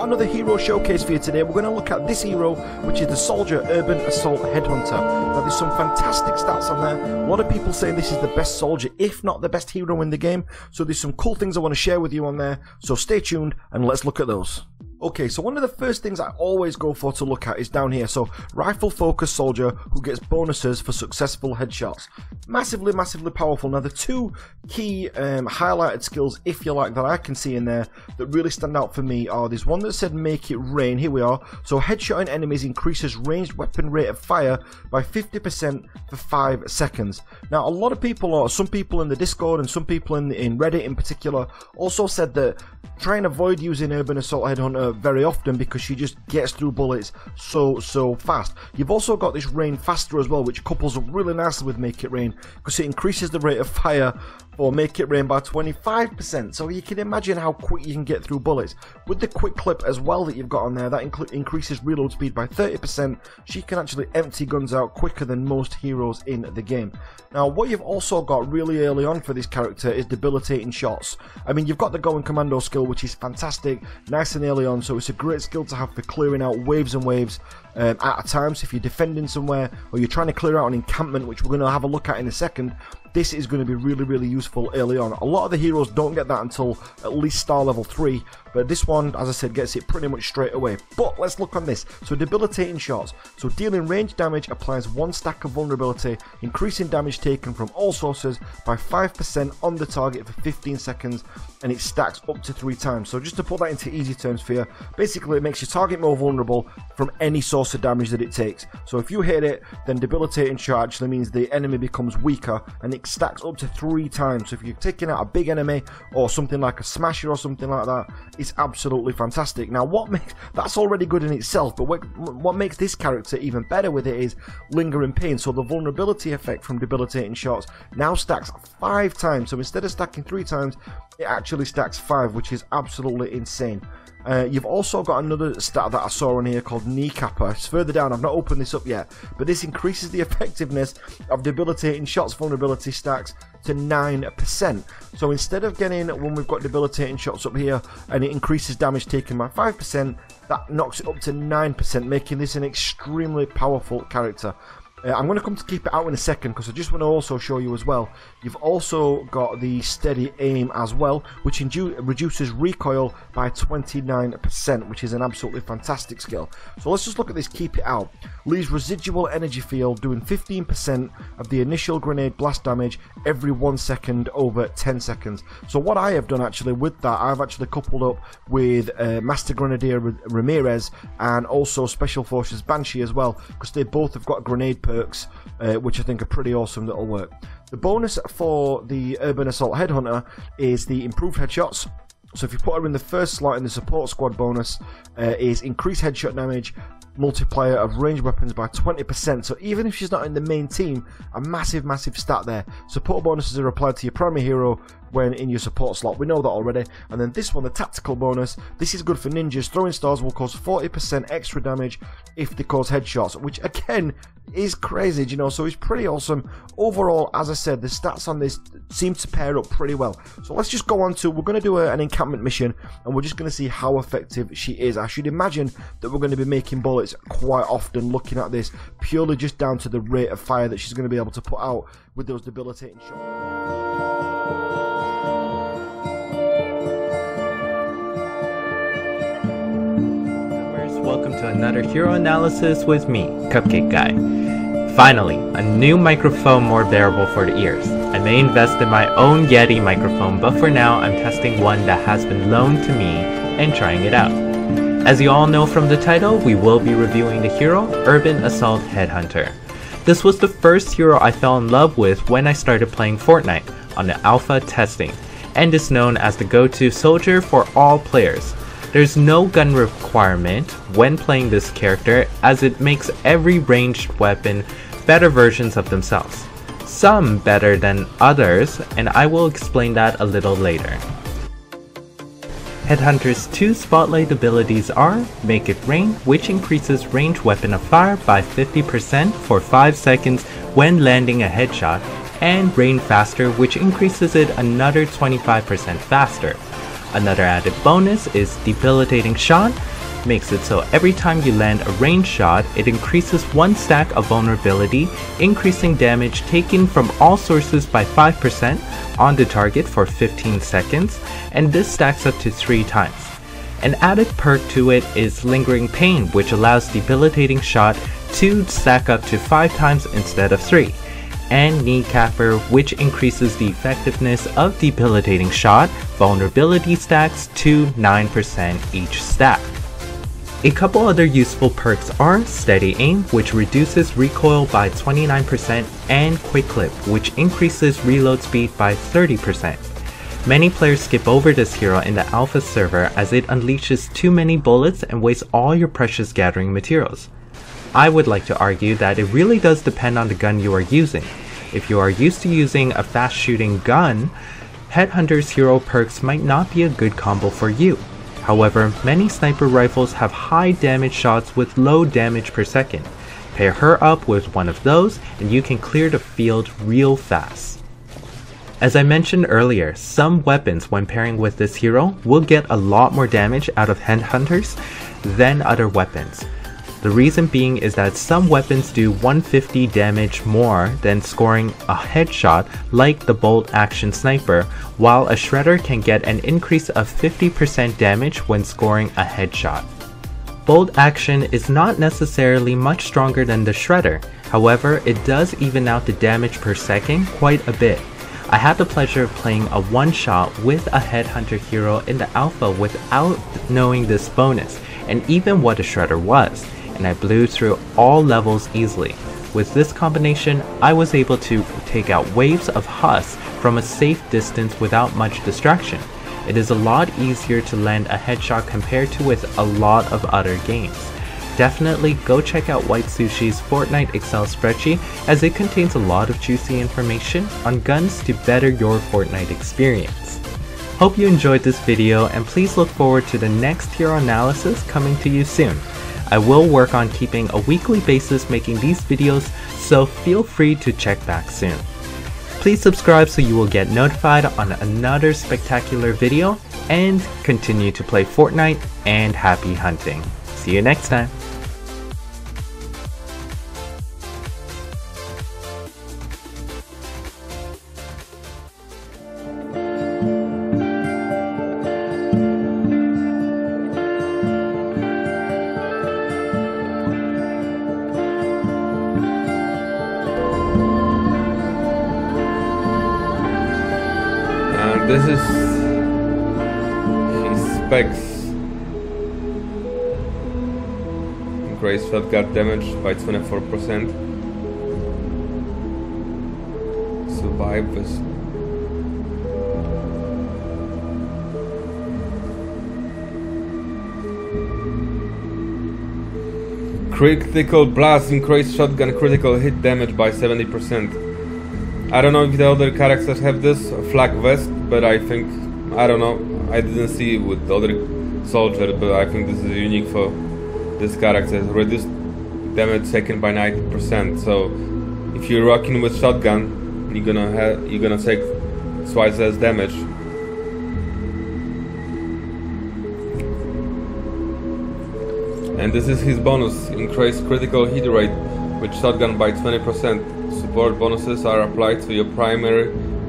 another hero showcase for you today. We're going to look at this hero, which is the Soldier Urban Assault Headhunter. Now there's some fantastic stats on there. A lot of people say this is the best soldier, if not the best hero in the game. So there's some cool things I want to share with you on there. So stay tuned and let's look at those. Okay, so one of the first things I always go for to look at is down here. So, rifle focus soldier who gets bonuses for successful headshots. Massively, massively powerful. Now, the two key highlighted skills, if you like, that I can see in there that really stand out for me are there's one that said make it rain. Here we are. So, headshotting enemies increases ranged weapon rate of fire by 50% for 5 seconds. Now, a lot of people, or some people in the Discord and some people in Reddit in particular, also said that try and avoid using Urban Assault Headhunter very often because she just gets through bullets so fast. You've also got this rain faster as well, which couples up really nicely with make it rain because it increases the rate of fire for make it rain by 25%. So you can imagine how quick you can get through bullets. With the quick clip as well that you've got on there, that increases reload speed by 30%. She can actually empty guns out quicker than most heroes in the game. Now, what you've also got really early on for this character is debilitating shots. I mean, you've got the Going Commando skill, which is fantastic, nice and early on, so it's a great skill to have for clearing out waves and waves at a time. So if you're defending somewhere or you're trying to clear out an encampment, which we're going to have a look at in a second, this is going to be really useful early on. A lot of the heroes don't get that until at least star level 3, but this one, as I said, gets it pretty much straight away. But let's look on this. So debilitating shots. So dealing range damage applies 1 stack of vulnerability, increasing damage taken from all sources by 5% on the target for 15 seconds, and it stacks up to 3 times. So just to put that into easy terms for you, basically it makes your target more vulnerable from any source of damage that it takes. So if you hit it, then debilitating shot actually means the enemy becomes weaker, and it stacks up to 3 times. So if you're taking out a big enemy or something like a smasher or something like that, it's absolutely fantastic. Now what makes that's already good in itself, but what makes this character even better with it is lingering pain. So the vulnerability effect from debilitating shots now stacks 5 times. So instead of stacking 3 times, it actually stacks 5, which is absolutely insane. You've also got another stat that I saw on here called Kneecapper. It's further down, I've not opened this up yet, but this increases the effectiveness of debilitating shots vulnerability stacks to 9%. So instead of getting, when we've got debilitating shots up here and it increases damage taken by 5%, that knocks it up to 9%, making this an extremely powerful character. I'm going to come to keep it out in a second because I just want to also show you as well. You've also got the steady aim as well, which reduces recoil by 29%, which is an absolutely fantastic skill. So let's just look at this keep it out. Leaves residual energy field doing 15% of the initial grenade blast damage every 1 second over 10 seconds. So what I have done actually with that, I've actually coupled up with Master Grenadier Ramirez and also Special Forces Banshee as well, because they both have got grenade perks, which I think are pretty awesome that'll work. The bonus for the Urban Assault Headhunter is the improved headshots. So if you put her in the first slot in the support squad bonus, is increased headshot damage, multiplier of ranged weapons by 20%. So even if she's not in the main team, a massive stat there. Support bonuses are applied to your primary hero when in your support slot. We know that already. And then this one, the tactical bonus, this is good for ninjas. Throwing stars will cause 40% extra damage if they cause headshots, which again is crazy, you know, so it's pretty awesome. Overall, as I said, the stats on this seem to pair up pretty well. So let's just go on to, we're going to do an encampment mission, and we're just going to see how effective she is. I should imagine that we're going to be making bullets quite often looking at this, purely just down to the rate of fire that she's going to be able to put out with those debilitating shots. Welcome to another hero analysis with me, Cupcake Guy. Finally, a new microphone more bearable for the ears. I may invest in my own Yeti microphone, but for now I'm testing one that has been loaned to me and trying it out. As you all know from the title, we will be reviewing the hero, Urban Assault Headhunter. This was the first hero I fell in love with when I started playing Fortnite on the alpha testing, and is known as the go-to soldier for all players. There's no gun requirement when playing this character, as it makes every ranged weapon better versions of themselves. Some better than others, and I will explain that a little later. Headhunter's 2 spotlight abilities are Make It Rain, which increases ranged weapon of fire by 50% for 5 seconds when landing a headshot, and Rain Faster, which increases it another 25% faster. Another added bonus is Debilitating Shot, makes it so every time you land a ranged shot, it increases 1 stack of vulnerability, increasing damage taken from all sources by 5% on the target for 15 seconds, and this stacks up to 3 times. An added perk to it is Lingering Pain, which allows debilitating shot to stack up to 5 times instead of 3, and Kneecapper, which increases the effectiveness of debilitating shot vulnerability stacks to 9% each stack. A couple other useful perks are Steady Aim, which reduces recoil by 29%, and Quick Clip, which increases reload speed by 30%. Many players skip over this hero in the alpha server as it unleashes too many bullets and wastes all your precious gathering materials. I would like to argue that it really does depend on the gun you are using. If you are used to using a fast shooting gun, Headhunter's hero perks might not be a good combo for you. However, many sniper rifles have high damage shots with low damage per second. Pair her up with one of those and you can clear the field real fast. As I mentioned earlier, some weapons when pairing with this hero will get a lot more damage out of Headhunters than other weapons. The reason being is that some weapons do 150 damage more than scoring a headshot like the bolt action sniper, while a shredder can get an increase of 50% damage when scoring a headshot. Bolt action is not necessarily much stronger than the shredder, however it does even out the damage per second quite a bit. I had the pleasure of playing a one-shot with a Headhunter hero in the alpha without knowing this bonus, and even what a shredder was, and I blew through all levels easily. With this combination, I was able to take out waves of husks from a safe distance without much distraction. It is a lot easier to land a headshot compared to with a lot of other games. Definitely go check out White Sushi's Fortnite Excel spreadsheet as it contains a lot of juicy information on guns to better your Fortnite experience. Hope you enjoyed this video and please look forward to the next hero analysis coming to you soon. I will work on keeping a weekly basis making these videos, so feel free to check back soon. Please subscribe so you will get notified on another spectacular video, and continue to play Fortnite and happy hunting. See you next time! This is his specs. Increase shotgun damage by 24%. Survive this. Critical blast, increase shotgun critical hit damage by 70%. I don't know if the other characters have this flag vest, but I think, I don't know, I didn't see it with the other soldier, but I think this is unique for this character. Reduced damage taken by 90%. So if you're rocking with shotgun, you're gonna take twice as damage. And this is his bonus: increase critical hit rate with shotgun by 20%. Support bonuses are applied to your primary